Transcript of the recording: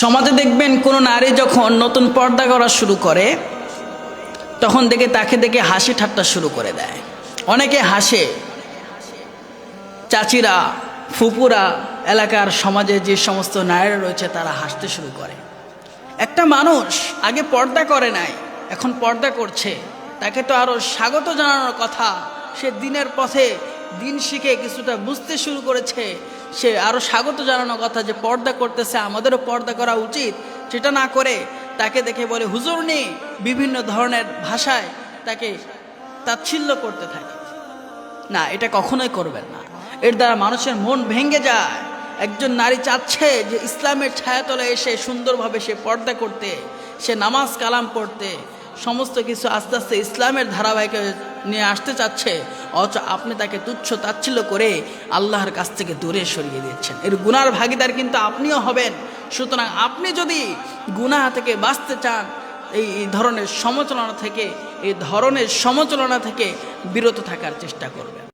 সমাজে দেখবেন কোনো নারী যখন নতুন পর্দা করা শুরু করে তখন তাকে দেখে হাসি ঠাট্টা শুরু করে দেয়। অনেকে হাসে, চাচিরা, ফুপুরা, এলাকার সমাজে যে সমস্ত নারীরা রয়েছে তারা হাসতে শুরু করে। একটা মানুষ আগে পর্দা করে নাই, এখন পর্দা করছে, তাকে তো আরো স্বাগত জানানোর কথা। সে দিনের পথে দিন শিখে কিছুটা বুঝতে শুরু করেছে, সে আরো স্বাগত জানানোর কথা যে পর্দা করতেছে, আমাদেরও পর্দা করা উচিত। সেটা না করে তাকে দেখে বলে হুজুরনি, বিভিন্ন ধরনের ভাষায় তাকে তাচ্ছিল্য করতে থাকে। না, এটা কখনোই করবেন না। এর দ্বারা মানুষের মন ভেঙে যায়। একজন নারী চাচ্ছে যে ইসলামের ছায়াতলে এসে সুন্দরভাবে সে পর্দা করতে, সে নামাজ কালাম পড়তে, সমস্ত কিছু আস্তে আস্তে ইসলামের ধারাবাহিকে নিয়ে আসতে চাচ্ছে, অথচ আপনি তাকে তুচ্ছ তাচ্ছিল্য করে আল্লাহর কাছ থেকে দূরে সরিয়ে দিচ্ছেন। এর গুনার ভাগীদার কিন্তু আপনিও হবেন। সুতরাং আপনি যদি গুনাহ থেকে বাঁচতে চান, এই ধরনের সমালোচনা থেকে বিরত থাকার চেষ্টা করবেন।